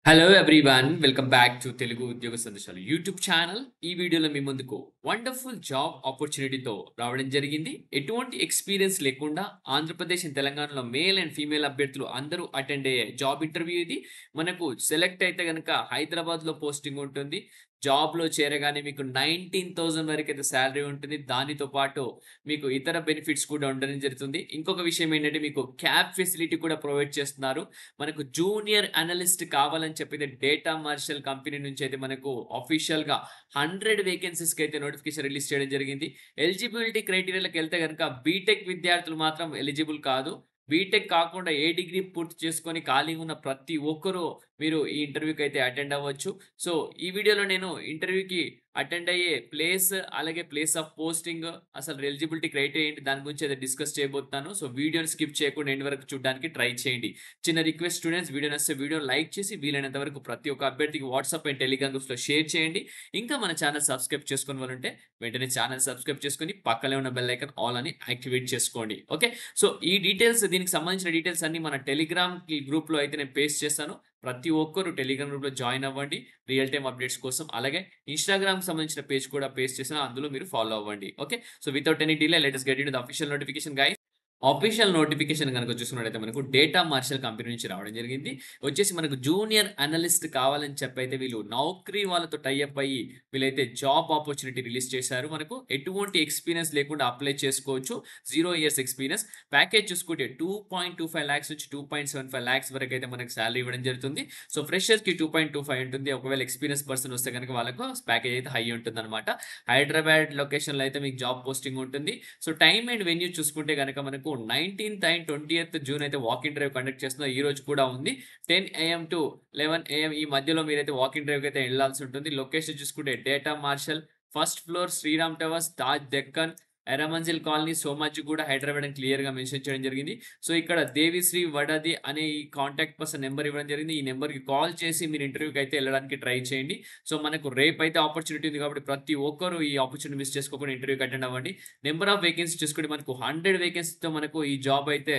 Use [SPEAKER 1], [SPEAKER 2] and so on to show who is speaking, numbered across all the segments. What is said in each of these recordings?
[SPEAKER 1] Hello everyone welcome back to Telugu ఉద్యోగ సందేశాలు YouTube channel. ఈ వీడియోలో మీ ముందుకు వండర్ఫుల్ జాబ్ ఆపర్చునిటీతో రావడం జరిగింది. ఎటువంటి ఎక్స్పీరియన్స్ లేకుండా ఆంధ్రప్రదేశ్ అండ్ తెలంగాణలో మేల్ అండ్ ఫీమేల్ అభ్యర్థులు అందరూ అటెండ్ అయ్యే జాబ్ ఇంటర్వ్యూ ఇది. మనకు సెలెక్ట్ అయితే గనక హైదరాబాద్లో పోస్టింగ్ ఉంటుంది. జాబ్లో చేరగానే మీకు 19,000 వరకు అయితే శాలరీ ఉంటుంది. దానితో పాటు మీకు ఇతర బెనిఫిట్స్ కూడా ఉండడం జరుగుతుంది. ఇంకొక విషయం ఏంటంటే మీకు క్యాబ్ ఫెసిలిటీ కూడా ప్రొవైడ్ చేస్తున్నారు. మనకు జూనియర్ అనలిస్ట్ కావాలని చెప్పి డేటా మార్షల్ కంపెనీ నుంచి అయితే మనకు అఫీషియల్‌గా 100 వేకెన్సీస్‌కి అయితే నోటిఫికేషన్ రిలీజ్ చేయడం జరిగింది. ఎలిజిబిలిటీ క్రైటీరియాలోకి వెళ్తే గనుక బీటెక్ విద్యార్థులు మాత్రం ఎలిజిబుల్ కాదు. బీటెక్ కాకుండా ఏ డిగ్రీ పూర్తి చేసుకొని ఖాళీగా ఉన్న ప్రతి ఒక్కరు మీరు ఈ ఇంటర్వ్యూకి అయితే అటెండ్ అవ్వచ్చు. సో, ఈ వీడియోలో నేను ఇంటర్వ్యూకి అటెండ్ అయ్యే ప్లేస్, అలాగే ప్లేస్ ఆఫ్ పోస్టింగ్, అసలు ఎలిజిబిలిటీ క్రైటీరియా ఏంటి దాని గురించి అయితే డిస్కస్ చేయబోతున్నాను. సో, వీడియోని స్కిప్ చేయకుండా ఎండ్ వరకు చూడడానికి ట్రై చేయండి. చిన్న రిక్వెస్ట్ స్టూడెంట్స్, వీడియో నచ్చితే వీడియోని లైక్ చేసి వీలైనంత వరకు ప్రతి ఒక్క అభ్యర్థికి వాట్సాప్ అండ్ టెలిగ్రామ్ గ్రూప్స్‌లో షేర్ చేయండి. ఇంకా మన ఛానల్ సబ్స్క్రైబ్ చేసుకుని వాళ్ళుంటే వెంటనే ఛానల్ సబ్స్క్రైబ్ చేసుకొని పక్కనే ఉన్న బెల్ ఐకాన్ ఆల్ అని యాక్టివేట్ చేసుకోండి. ఓకే. సో, ఈ డీటెయిల్స్, దీనికి సంబంధించిన డీటెయిల్స్ అన్నీ మన టెలిగ్రామ్ గ్రూప్‌లో అయితే నేను పేస్ట్ చేస్తాను. ప్రతి ఒక్కరు టెలిగ్రామ్ గ్రూప్‌లో జాయిన్ అవ్వండి రియల్ టైమ్ అప్డేట్స్ కోసం. అలాగే ఇన్‌స్టాగ్రామ్‌కి సంబంధించిన పేజ్ కూడా పేస్ట్ చేశాను. అందులో మీరు ఫాలో అవ్వండి. Okay. So, without any delay let us get into the official notification guys. Official notification గనుక చూసుకున్నట్టయితే మనకు డేటా మార్షల్ కంపెనీ నుంచి రావడం జరిగింది. వచ్చేసి మనకు జూనియర్ అనలిస్ట్ కావాలని చెప్పైతే వీళ్ళు నౌకరీ వాళ్ళతో టై అప్ అయ్యి వీళ్ళైతే జాబ్ ఆపర్చునిటీ రిలీజ్ చేశారు. మనకు ఎటువంటి ఎక్స్‌పీరియన్స్ లేకుండా అప్లై చేసుకోవచ్చు. 0 ఇయర్స్ ఎక్స్‌పీరియన్స్. ప్యాకేజ్ చూసుకుంటే 2.25 లాక్స్ నుంచి 2.75 లాక్స్ వరకైతే మనకు సాలరీ ఇవ్వడం జరుగుతుంది. సో, ఫ్రెషర్స్‌కి 2.25 ఉంటుంది. ఒకవేళ ఎక్స్‌పీరియన్స్ పర్సన్ వస్తే గనుక వాళ్ళకు ప్యాకేజ్ అయితే హై ఉంటుందన్నమాట. హైదరాబాద్ లొకేషన్‌లో అయితే మీకు జాబ్ పోస్టింగ్ ఉంటుంది. సో, టైమ్ అండ్ వెన్యూ చూసుకుంటే గనక మనకు 19థ్ అండ్ 20థ్ జూన్ అయితే వాక్-ఇన్ డ్రైవ్ కండక్ట్ చేస్తున్నారు. ఈ రోజు కూడా ఉంది. 10 AM టు 11 AM ఈ మధ్యలో మీరైతే వాక్-ఇన్ డ్రైవ్‌కి అయితే ఎళ్ళాల్సి ఉంటుంది. లొకేషన్ చూసుకుంటే data marshal, first floor Sriram towers, Taj Deccan, Erramanzil colony, Somajiguda, Hyderabad అని క్లియర్‌గా మెన్షన్ చేయడం జరిగింది. సో, ఇక్కడ దేవిశ్రీ వడది అనే ఈ కాంటాక్ట్ పర్సన్ నెంబర్ ఇవ్వడం జరిగింది. ఈ నెంబర్‌కి కాల్ చేసి మీరు ఇంటర్వ్యూకి అయితే ఎళ్ళడానికి ట్రై చేయండి. సో, మనకు రేపైతే ఆపర్చునిటీ ఉంది కాబట్టి ప్రతి ఒక్కరు ఈ ఆపర్చునిటీ మిస్ చేసుకోకుండా ఇంటర్వ్యూకి అటెండ్ అవ్వండి. నెంబర్ ఆఫ్ వేకెన్సీ చూసుకుంటే మనకు 100 వేకెన్సీతో మనకు ఈ జాబ్ అయితే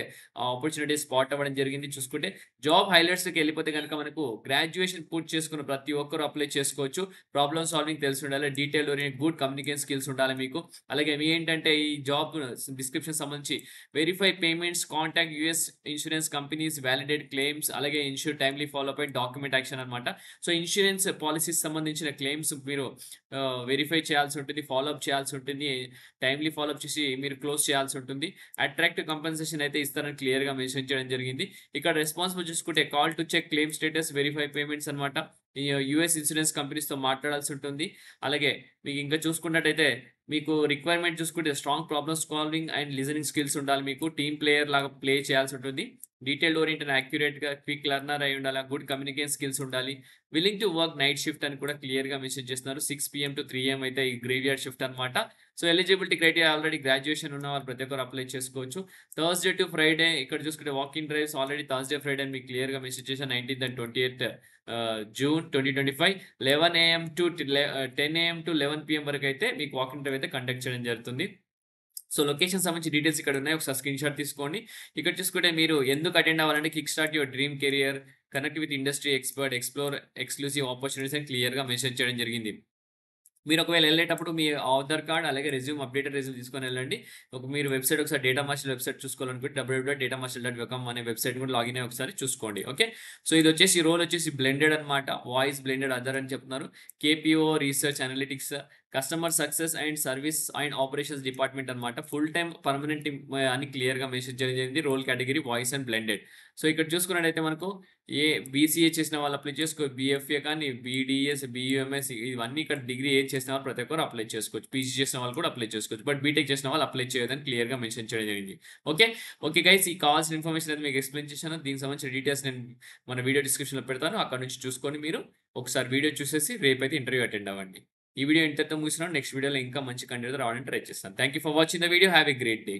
[SPEAKER 1] ఆపర్చునిటీ స్పాట్ అవ్వడం జరిగింది. చూసుకుంటే జాబ్ హైలైట్స్‌లోకి ఎళ్ళిపోతే గనుక మనకు గ్రాడ్యుయేషన్ పూర్తి చేసుకున్న ప్రతి ఒక్కరు అప్లై చేసుకోవచ్చు. ప్రాబ్లమ్ సాల్వింగ్ తెలిసి ఉండాలి. Detail oriented good communication skills ఉండాలి మీకు. అలాగే మీ ఏంటంటే ఈ జాబ్ డిస్క్రిప్షన్ సంబంధించి verify payments, contact US insurance companies, validate claims, అలాగే ensure timely follow up and document action అన్నమాట. సో, ఇన్స్యూరెన్స్ పాలిసీస్ సంబంధించిన క్లెయిమ్స్ మీరు వెరిఫై చేయాల్సి ఉంటుంది. ఫాలో అప్ చేయాల్సి ఉంటుంది. టైమ్లీ ఫాలో అప్ చేసి మీరు క్లోజ్ చేయాల్సి ఉంటుంది. అట్రాక్టివ్ కంపెన్సేషన్ అయితే ఇస్తారని క్లియర్‌గా మెన్షన్ చేయడం జరిగింది. ఇక్కడ రెస్పాన్సిబుల్ చూసుకుంటే call to check claim status, verify payments అన్నమాట. ఈ యూఎస్ ఇన్స్యూరెన్స్ కంపెనీస్‌తో మాట్లాడాల్సి ఉంటుంది. అలాగే మీకు ఇంకా చూసుకున్నట్టయితే మీకు రిక్వైర్మెంట్ చూసుకుంటే strong problem solving and listening skills ఉండాలి మీకు. టీమ్ ప్లేయర్ లాగా ప్లే చేయాల్సి ఉంటుంది. డీటెయిల్డ్ ఓరియెంటెడ్ యాక్యురేట్‌గా క్విక్ లెర్నర్ అయి ఉండాలి. గుడ్ కమ్యూనికేషన్ స్కిల్స్ ఉండాలి. Willing to work night shift అని కూడా క్లియర్‌గా మెన్షన్ చేస్తున్నారు. 6 PM టు 3 AM అయితే ఈ గ్రేవ్‌యార్డ్ షిఫ్ట్ అన్నమాట. So, eligibility criteria already graduation ఉన్నవాళ్ళు ప్రతి ఒక్కరు అప్లై చేసుకోవచ్చు. థర్స్‌డే టు ఫ్రైడే ఇక్కడ చూసుకుంటే walk in drives already Thursday, Friday అని మీకు క్లియర్‌గా మెన్షన్ చేశాను. 19థ్ అండ్ 20థ్ June 2025 11 AM to 10 AM to 11 PM వరకైతే మీకు వాక్-ఇన్ డ్రైవ్ అయితే కండక్ట్ చేయడం జరుగుతుంది. సో, లొకేషన్ సంబంధించి డీటెయిల్స్ ఇక్కడ ఉన్నాయి. ఒకసారి స్క్రీన్‌షాట్ తీసుకోండి. ఇక్కడ చూసుకుంటే మీరు ఎందుకు అటెండ్ అవ్వాలంటే kick start your dream career, connect with industry expert, explore exclusive opportunities అని క్లియర్‌గా మెన్షన్ చేయడం జరిగింది. మీరు ఒకవేళ ఎళ్ళేటప్పుడు మీ ఆధార్ కార్డ్ అలాగే రెజ్యూమ్ అప్డేటెడ్ రెజ్యూమ్ తీసుకొని ఎళ్ళండి. మీరు వెబ్‌సైట్ ఒకసారి డేటా మార్షల్ వెబ్‌సైట్ చూసుకోవాలనుకుంటే www.datamarshal.com అనే వెబ్‌సైట్ కూడా లాగిన్ అయ్యి ఒకసారి చూసుకోండి. ఓకే. సో, ఇదొచ్చేసి రోల్ వచ్చేసి బ్లెండెడ్ అన్నమాట. వాయిస్ బ్లెండెడ్ అదర్ అని చెప్తున్నారు. KPO research analytics, customer success and service and operations department అన్నమాట. ఫుల్ టైమ్ పర్మనెంట్ అని క్లియర్‌గా మెన్షన్ చేయడం జరిగింది. Role category voice and blended. So, ఇక్కడ చూసుకున్నట్టయితే మనకు బీసీఏ చేసిన వాళ్ళు అప్లై చేసుకోవచ్చు. బీఎఫ్ఏ కానీ, బీడీఎస్, బీయూఎంఎస్ ఇవన్నీ ఇక్కడ డిగ్రీ ఏది చేసిన వాళ్ళు ప్రతి ఒక్కరు అప్లై చేసుకోవచ్చు. పీజీ చేసిన వాళ్ళు కూడా అప్లై చేసుకోవచ్చు. బట్ బీటెక్ చేసిన వాళ్ళు అప్లై చేయొద్దని క్లియర్‌గా మెన్షన్ చేయడం జరిగింది. ఓకే. ఓకే గైస్, ఈ కావాల్సిన ఇన్ఫర్మేషన్ అయితే మీకు ఎక్స్‌ప్లెయిన్ చేశాను. దీనికి సంబంధించిన డీటెయిల్స్ నేను మన వీడియో డిస్క్రిప్షన్‌లో పెడతాను. అక్కడ నుంచి చూసుకొని మీరు ఒకసారి వీడియో చూసేసి రేపైతే ఇంటర్వ్యూ అటెండ్ అవ్వండి. ఈ వీడియో ఇంతటితో ముగిస్తున్నాను. నెక్స్ట్ వీడియోలో ఇంకా మంచి కంటెంట్‌తో రావడానికి ట్రై చేస్తాను. Thank you for watching the video. Have a great day.